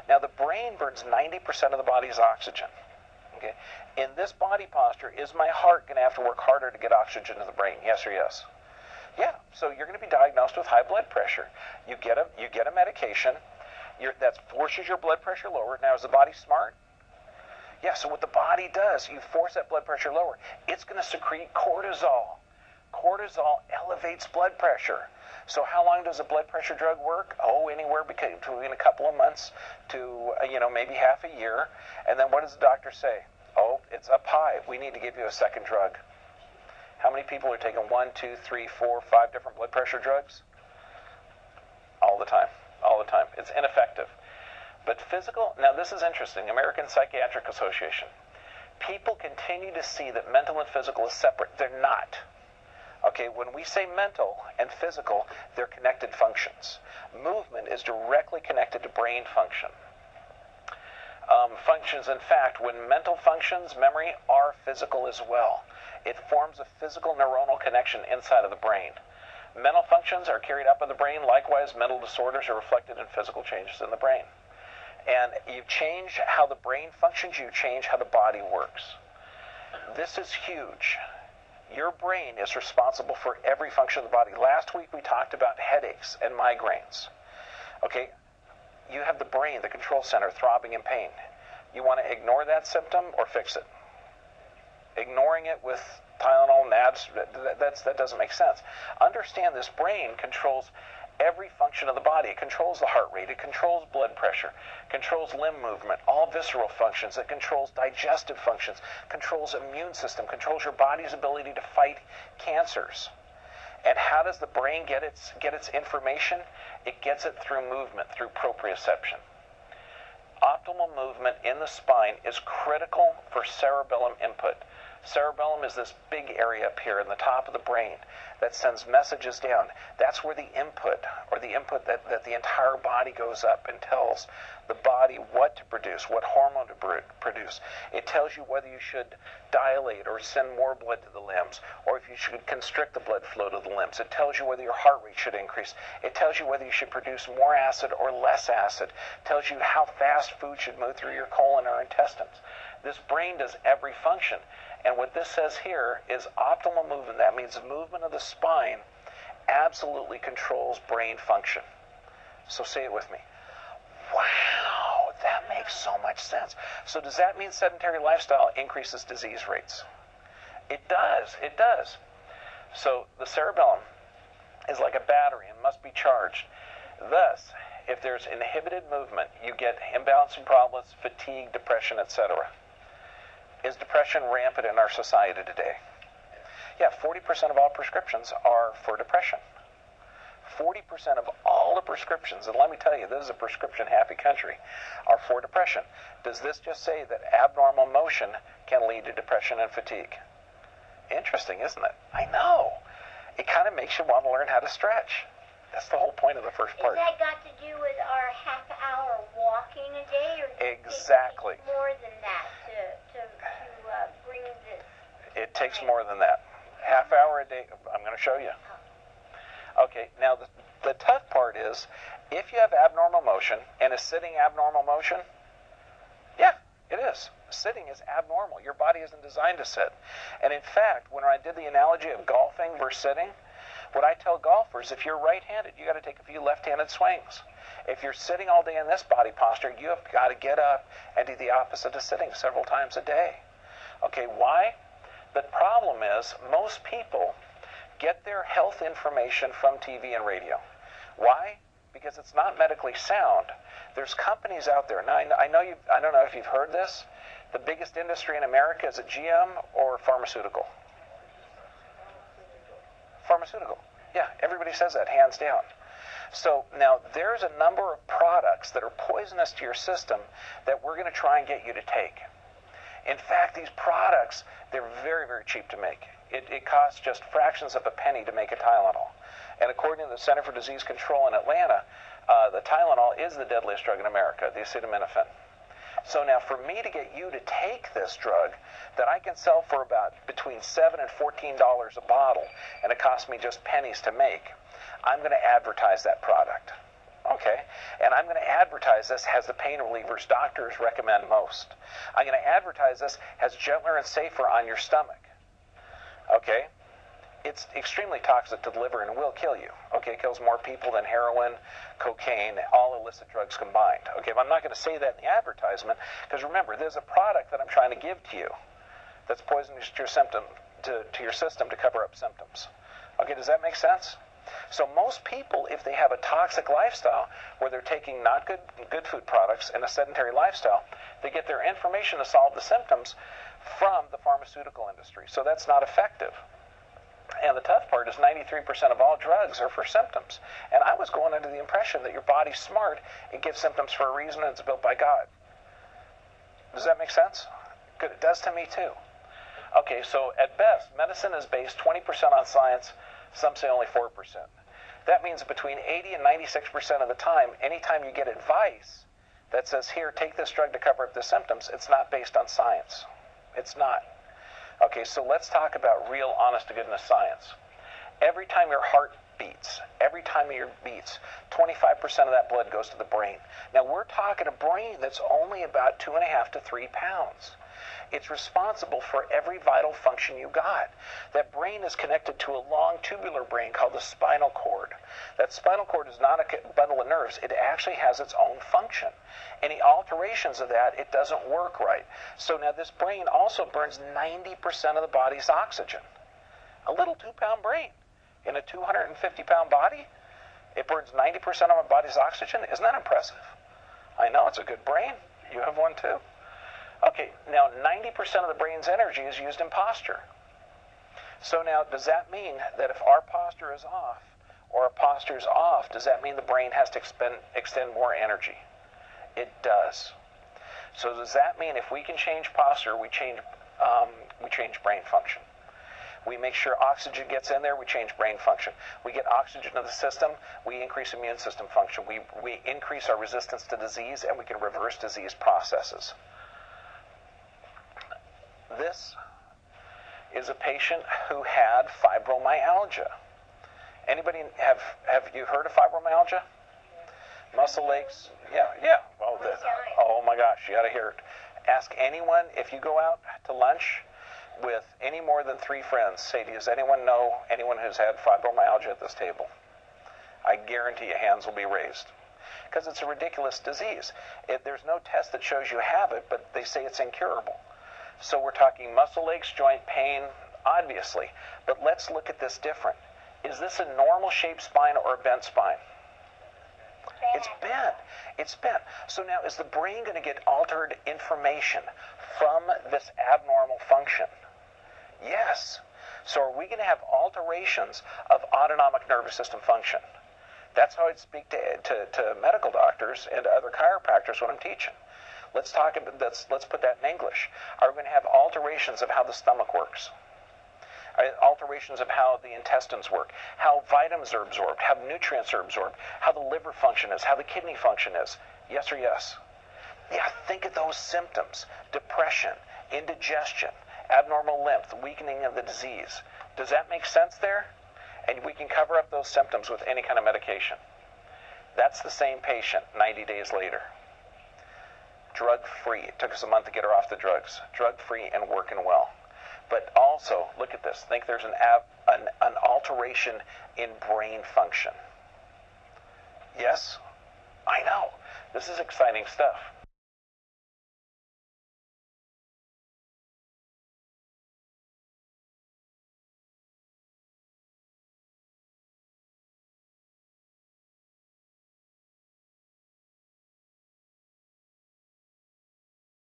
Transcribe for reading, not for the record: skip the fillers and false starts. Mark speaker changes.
Speaker 1: Now, the brain burns 90% of the body's oxygen. Okay? In this body posture, is my heart going to have to work harder to get oxygen to the brain? Yes or yes? Yeah. So you're going to be diagnosed with high blood pressure. You get a medication that forces your blood pressure lower. Now, is the body smart? Yeah. So what the body does, you force that blood pressure lower. It's going to secrete cortisol. Cortisol elevates blood pressure. So how long does a blood pressure drug work? Oh, anywhere between a couple of months to, maybe half a year. And then what does the doctor say? Oh, it's up high. We need to give you a second drug. How many people are taking 1, 2, 3, 4, 5 different blood pressure drugs? All the time. All the time. It's ineffective. But now this is interesting. American Psychiatric Association. People continue to see that mental and physical is separate. They're not. Okay, when we say mental and physical, they're connected functions. Movement is directly connected to brain function. Functions, in fact, when mental functions, memory, are physical as well. It forms a physical neuronal connection inside of the brain. Mental functions are carried out by the brain. Likewise, mental disorders are reflected in physical changes in the brain. And you change how the brain functions, you change how the body works. This is huge. Your brain is responsible for every function of the body. Last week we talked about headaches and migraines. Okay, you have the brain, the control center, throbbing in pain. You want to ignore that symptom or fix it? Ignoring it with Tylenol, NADs, that doesn't make sense. Understand this brain controls every function of the body. It controls the heart rate. It controls blood pressure, controls limb movement, all visceral functions. It controls digestive functions, controls immune system, controls your body's ability to fight cancers. And how does the brain get its information? It gets it through movement, through proprioception. Optimal movement in the spine is critical for cerebellum input. Cerebellum is this big area up here in the top of the brain that sends messages down. That's where the input that the entire body goes up and tells the body what to produce, what hormone to produce. It tells you whether you should dilate or send more blood to the limbs, or if you should constrict the blood flow to the limbs. It tells you whether your heart rate should increase. It tells you whether you should produce more acid or less acid. It tells you how fast food should move through your colon or intestines. This brain does every function. And what this says here is optimal movement. That means movement of the spine absolutely controls brain function. So say it with me. Wow, that makes so much sense. So does that mean sedentary lifestyle increases disease rates? It does. It does. So the cerebellum is like a battery and must be charged. Thus, if there's inhibited movement, you get imbalancing problems, fatigue, depression, etc. Is depression rampant in our society today? Yeah, 40% of all prescriptions are for depression. 40% of all the prescriptions, and let me tell you, this is a prescription-happy country, are for depression. Does this just say that abnormal motion can lead to depression and fatigue? Interesting, isn't it? I know. It kind of makes you want to learn how to stretch. That's the whole point of the first part.
Speaker 2: Has that got to do with our half-hour walking a day, or
Speaker 1: exactly.
Speaker 2: It takes more than that to bring this?
Speaker 1: It takes more than that. Half hour a day. I'm going to show you. Okay, now the tough part is, if you have abnormal motion, and is sitting abnormal motion? Yeah, it is. Sitting is abnormal. Your body isn't designed to sit. And in fact, when I did the analogy of golfing versus sitting, what I tell golfers, if you're right-handed, you got to take a few left-handed swings. If you're sitting all day in this body posture, you have got to get up and do the opposite of sitting several times a day. Okay, why? The problem is most people get their health information from TV and radio. Why? Because it's not medically sound. There's companies out there. Now, I don't know if you've heard this. The biggest industry in America, is it GM or pharmaceutical? Pharmaceutical. Yeah, everybody says that, hands down. So now there's a number of products that are poisonous to your system that we're going to try and get you to take. In fact, these products, they're very, very cheap to make. It costs just fractions of a penny to make a Tylenol. And according to the Center for Disease Control in Atlanta, the Tylenol is the deadliest drug in America, the acetaminophen. So now for me to get you to take this drug that I can sell for about between $7 and $14 a bottle, and it costs me just pennies to make, I'm going to advertise that product. Okay, and I'm going to advertise this as the pain relievers doctors recommend most. I'm going to advertise this as gentler and safer on your stomach. Okay, it's extremely toxic to the liver and will kill you. Okay, it kills more people than heroin, cocaine, all illicit drugs combined. Okay, but I'm not going to say that in the advertisement, because remember, there's a product that I'm trying to give to you that's poisonous to your to your system to cover up symptoms. Okay, does that make sense? So most people, if they have a toxic lifestyle where they're taking not good food products and a sedentary lifestyle, they get their information to solve the symptoms from the pharmaceutical industry. So that's not effective. And the tough part is 93% of all drugs are for symptoms. And I was going under the impression that your body's smart, it gives symptoms for a reason, and it's built by God. Does that make sense? Good, it does to me too. Okay, so at best, medicine is based 20% on science, some say only 4%. That means between 80 and 96% of the time, anytime you get advice that says, here, take this drug to cover up the symptoms, it's not based on science. It's not. Okay, so let's talk about real, honest-to-goodness science. Every time your heart beats, 25% of that blood goes to the brain. Now, we're talking a brain that's only about 2.5 to 3 pounds. It's responsible for every vital function you got. That brain is connected to a long tubular brain called the spinal cord. That spinal cord is not a bundle of nerves. It actually has its own function. Any alterations of that, it doesn't work right. So now this brain also burns 90% of the body's oxygen. A little 2-pound brain in a 250-pound body, it burns 90% of my body's oxygen. Isn't that impressive? I know, it's a good brain. You have one too. Okay, now 90% of the brain's energy is used in posture. So now, does that mean that if our posture is off, or our posture is off, does that mean the brain has to extend more energy? It does. So does that mean if we can change posture, we change brain function? We make sure oxygen gets in there, we change brain function. We get oxygen to the system, we increase immune system function. We increase our resistance to disease, and we can reverse disease processes. This is a patient who had fibromyalgia. Anybody have you heard of fibromyalgia? Muscle aches? Yeah. Oh my gosh, you got to hear it. Ask anyone, if you go out to lunch with any more than 3 friends, say, does anyone know anyone who's had fibromyalgia at this table? I guarantee you hands will be raised. Because it's a ridiculous disease. There's no test that shows you have it, but they say it's incurable. So we're talking muscle aches, joint pain, obviously. But let's look at this different. Is this a normal shaped spine or a bent spine? It's bent. It's bent. So now, is the brain going to get altered information from this abnormal function? Yes. So are we going to have alterations of autonomic nervous system function? That's how I'd speak to medical doctors and to other chiropractors when I'm teaching. Let's put that in English. Are we going to have alterations of how the stomach works? Alterations of how the intestines work, how vitamins are absorbed, how nutrients are absorbed, how the liver function is, how the kidney function is? Yes or yes? Yeah, think of those symptoms. Depression, indigestion, abnormal lymph, weakening of the disease. Does that make sense there? And we can cover up those symptoms with any kind of medication. That's the same patient 90 days later. Drug-free. It took us a month to get her off the drugs. Drug-free and working well. But also, look at this. Think there's an alteration in brain function. Yes? I know. This is exciting stuff.